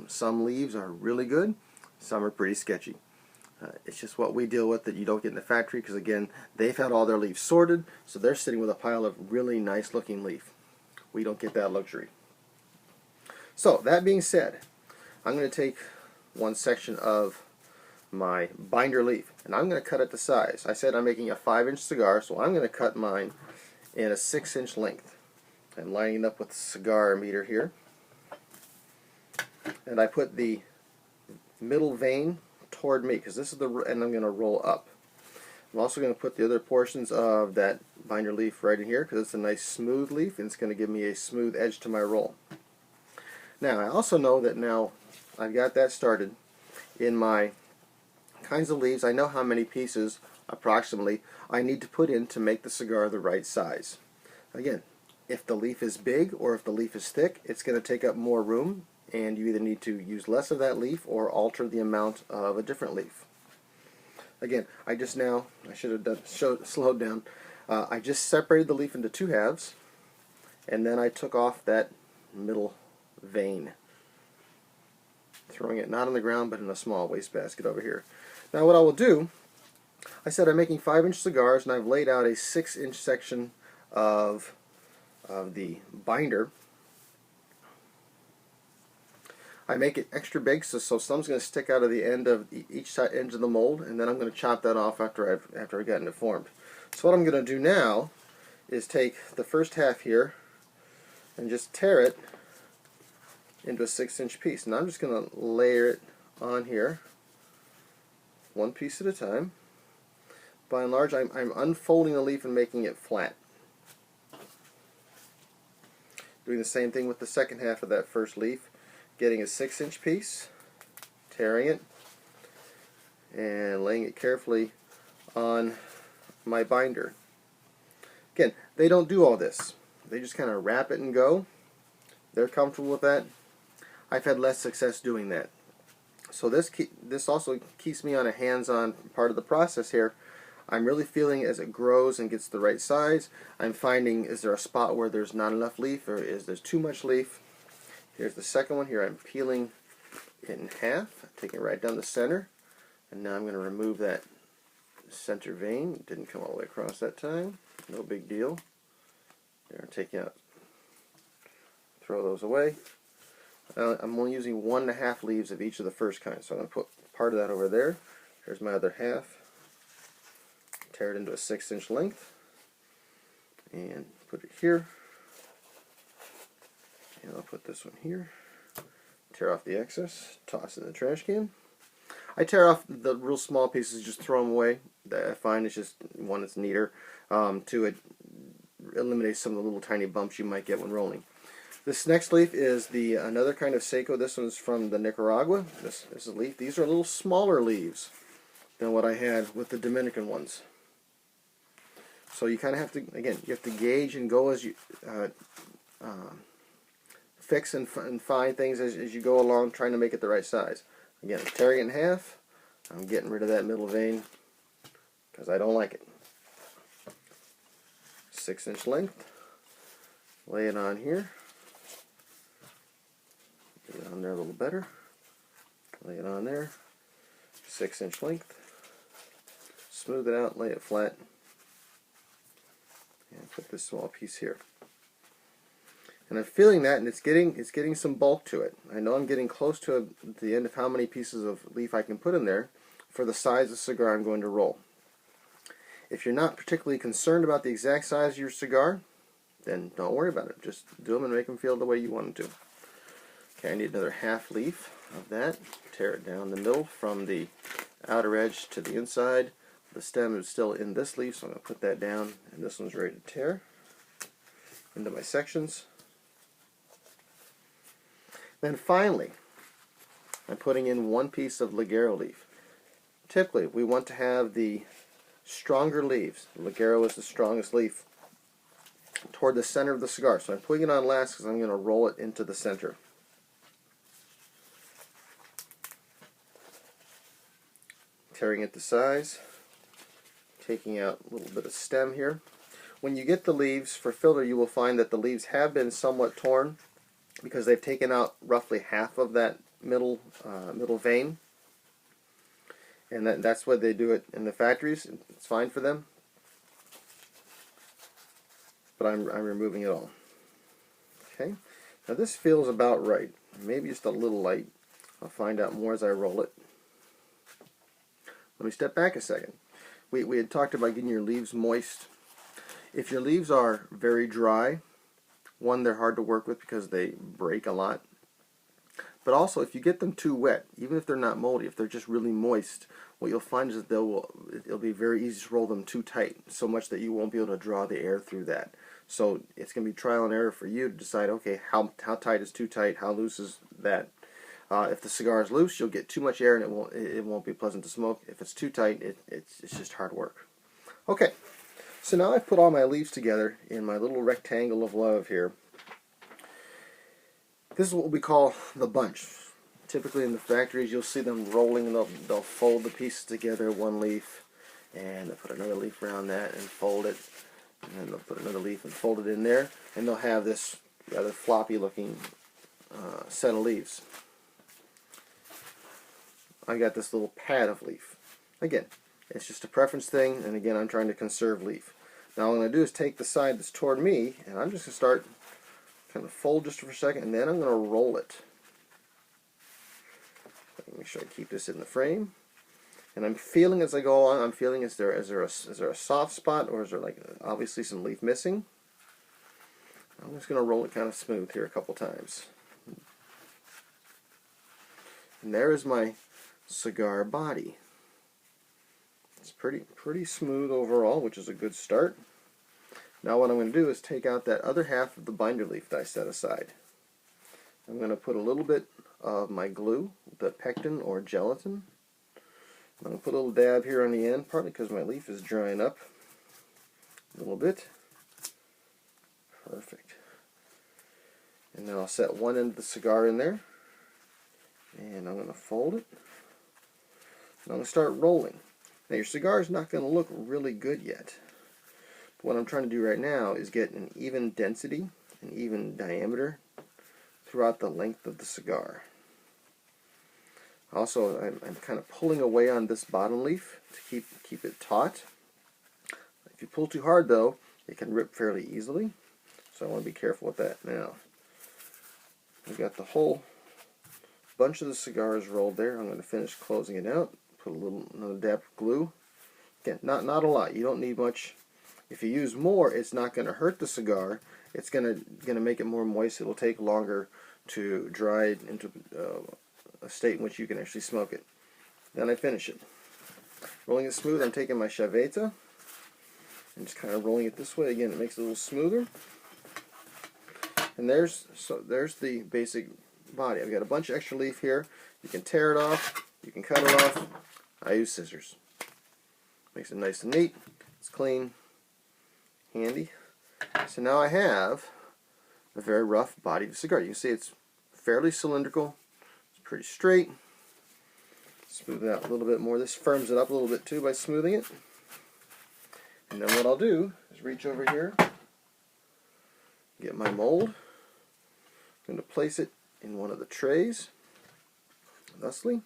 Some leaves are really good, some are pretty sketchy. It's just what we deal with that you don't get in the factory, because again, they've had all their leaves sorted, so they're sitting with a pile of really nice looking leaf. We don't get that luxury. So that being said, I'm going to take one section of my binder leaf and I'm going to cut it to size. I said I'm making a 5-inch cigar, so I'm going to cut mine in a 6-inch length. I'm lining it up with the cigar meter here, and I put the middle vein toward me, because this is the, and I'm going to roll up. I'm also going to put the other portions of that binder leaf right in here, because it's a nice smooth leaf and it's going to give me a smooth edge to my roll. Now I also know that now I've got that started in my kinds of leaves. I know how many pieces approximately I need to put in to make the cigar the right size. Again, if the leaf is big or if the leaf is thick, it's going to take up more room, and you either need to use less of that leaf or alter the amount of a different leaf. Again, I should have slowed down. I just separated the leaf into 2 halves, and then I took off that middle vein, throwing it not on the ground but in a small wastebasket over here. Now what I will do, I said I'm making 5-inch cigars, and I've laid out a 6-inch section of the binder. I make it extra big, so some's going to stick out of the end of each side edge of the mold, and then I'm going to chop that off after I've gotten it formed. So what I'm going to do now is take the first half here and just tear it into a 6-inch piece. And I'm just going to layer it on here, one piece at a time. By and large, I'm unfolding the leaf and making it flat. Doing the same thing with the second half of that first leaf. Getting a 6-inch piece, tearing it, and laying it carefully on my binder. Again, they don't do all this. They just kind of wrap it and go. They're comfortable with that. I've had less success doing that. So this also keeps me on a hands-on part of the process here. I'm really feeling as it grows and gets the right size. I'm finding, is there a spot where there's not enough leaf, or is there too much leaf? Here's the second one. Here I'm peeling it in half, taking it right down the center, and now I'm going to remove that center vein. It didn't come all the way across that time. No big deal. There, taking out, throw those away. I'm only using 1 1/2 leaves of each of the first kind, so I'm going to put part of that over there. Here's my other half. Tear it into a 6-inch length, and put it here. And I'll put this one here, tear off the excess, toss it in the trash can. I tear off the real small pieces, just throw them away. I find it's just, one, it's neater. Two, it eliminates some of the little tiny bumps you might get when rolling. This next leaf is another kind of Seco. This one's from the Nicaragua. This is a leaf. These are a little smaller leaves than what I had with the Dominican ones. So you kind of have to, again, you have to gauge and go as you fix and find things as you go along, trying to make it the right size. Again, I'm tearing it in half. I'm getting rid of that middle vein because I don't like it. 6-inch length. Lay it on here. Get it on there a little better. Lay it on there. 6-inch length. Smooth it out, lay it flat. And put this small piece here. And I'm feeling that, and it's getting some bulk to it. I know I'm getting close to the end of how many pieces of leaf I can put in there for the size of cigar I'm going to roll. If you're not particularly concerned about the exact size of your cigar, then don't worry about it. Just do them and make them feel the way you want them to. Okay, I need another 1/2 leaf of that. Tear it down the middle from the outer edge to the inside. The stem is still in this leaf, so I'm going to put that down, and this one's ready to tear into my sections. Then finally, I'm putting in 1 piece of Ligero leaf. Typically, we want to have the stronger leaves. Ligero is the strongest leaf toward the center of the cigar. So I'm putting it on last because I'm going to roll it into the center. Tearing it to size, taking out a little bit of stem here. When you get the leaves for filler, you will find that the leaves have been somewhat torn, because they've taken out roughly half of that middle vein, and that's why they do it in the factories. It's fine for them, but I'm removing it all. Okay, now this feels about right. Maybe just a little light. I'll find out more as I roll it. Let me step back a second. We had talked about getting your leaves moist. If your leaves are very dry, one, they're hard to work with because they break a lot. But also, if you get them too wet, even if they're not moldy, if they're just really moist, what you'll find is that it'll be very easy to roll them too tight, so much that you won't be able to draw the air through that. So it's going to be trial and error for you to decide, okay, how tight is too tight, how loose is that. If the cigar is loose, you'll get too much air and it won't be pleasant to smoke. If it's too tight, it's just hard work. Okay, so now I've put all my leaves together in my little rectangle of love here. This is what we call the bunch. Typically in the factories you'll see them rolling, and they'll fold the pieces together, one leaf, and they'll put another leaf around that and fold it, and then they'll put another leaf and fold it in there, and they'll have this rather floppy looking set of leaves. I got this little pad of leaf. Again, it's just a preference thing, and again, I'm trying to conserve leaf. Now what I'm going to do is take the side that's toward me, and I'm just going to start kind of fold just for a second, and then I'm going to roll it. Make sure I keep this in the frame. And I'm feeling as I go on, I'm feeling is there a soft spot, or is there like obviously some leaf missing? I'm just going to roll it kind of smooth here a couple times. And there is my cigar body. It's pretty smooth overall, which is a good start. Now what I'm going to do is take out that other half of the binder leaf that I set aside. I'm going to put a little bit of my glue, the pectin or gelatin. I'm going to put a little dab here on the end, partly because my leaf is drying up a little bit. Perfect. And then I'll set one end of the cigar in there, and I'm going to fold it. And I'm going to start rolling. Now your cigar is not going to look really good yet. But what I'm trying to do right now is get an even density, an even diameter throughout the length of the cigar. Also, I'm kind of pulling away on this bottom leaf to keep it taut. If you pull too hard though, it can rip fairly easily. So I want to be careful with that. Now, I've got the whole bunch of the cigars rolled there. I'm going to finish closing it out. Put another dab of glue. Again, not a lot. You don't need much. If you use more, it's not going to hurt the cigar. It's going to make it more moist. It'll take longer to dry it into a state in which you can actually smoke it. Then I finish it. Rolling it smooth, I'm taking my chaveta and just kind of rolling it this way. Again, it makes it a little smoother. And there's the basic body. I've got a bunch of extra leaf here. You can tear it off. You can cut it off. I use scissors. Makes it nice and neat. It's clean, handy. So now I have a very rough body of cigar. You can see it's fairly cylindrical. It's pretty straight. Smooth it out a little bit more. This firms it up a little bit too by smoothing it. And then what I'll do is reach over here, get my mold. I'm going to place it in one of the trays, thusly.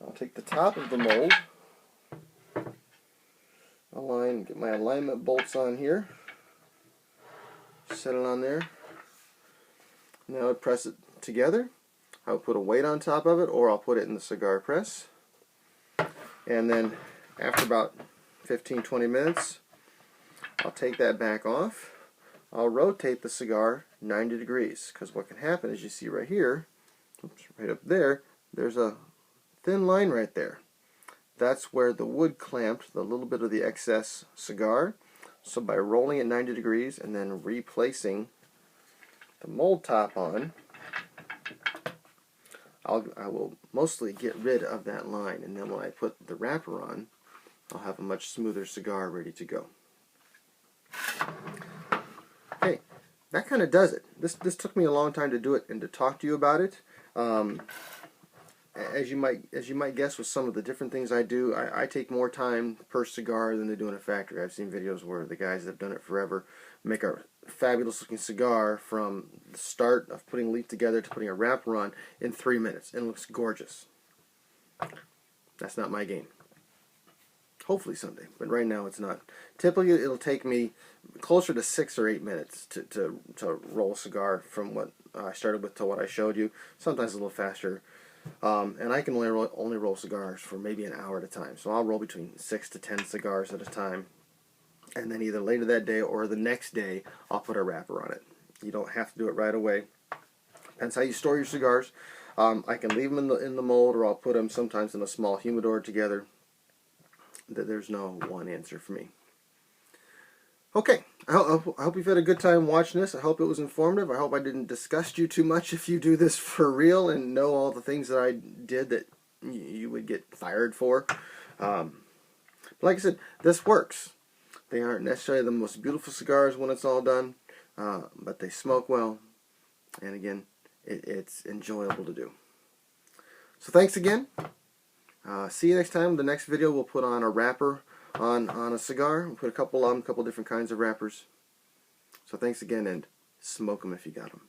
I'll take the top of the mold, get my alignment bolts on here, set it on there. Now I press it together. I'll put a weight on top of it, or I'll put it in the cigar press. And then after about 15-20 minutes, I'll take that back off. I'll rotate the cigar 90 degrees, because what can happen is, you see right here, oops, right up there, there's a thin line right there. That's where the wood clamped the little bit of the excess cigar. So by rolling it 90 degrees and then replacing the mold top on, I will mostly get rid of that line, and then when I put the wrapper on, I'll have a much smoother cigar ready to go. Okay, that kind of does it. This took me a long time to do it and to talk to you about it. As you might guess, with some of the different things I do, I take more time per cigar than they do in a factory. I've seen videos where the guys that have done it forever make a fabulous looking cigar from the start of putting leaf together to putting a wrapper on in 3 minutes, and it looks gorgeous. That's not my game. Hopefully someday, but right now it's not. Typically it'll take me closer to 6 or 8 minutes to roll a cigar from what I started with to what I showed you. Sometimes a little faster. And I can only roll cigars for maybe an hour at a time. So I'll roll between 6 to 10 cigars at a time. And then either later that day or the next day, I'll put a wrapper on it. You don't have to do it right away. Depends how you store your cigars. I can leave them in the mold, or I'll put them sometimes in a small humidor together. There's no one answer for me. Okay, I hope you've had a good time watching this. I hope it was informative. I hope I didn't disgust you too much if you do this for real and know all the things that I did that you would get fired for. But like I said, this works. They aren't necessarily the most beautiful cigars when it's all done, but they smoke well, and again, it's enjoyable to do. So thanks again. See you next time. The next video we'll put on a wrapper on a cigar. We'll put a couple different kinds of wrappers. So thanks again, and smoke them if you got them.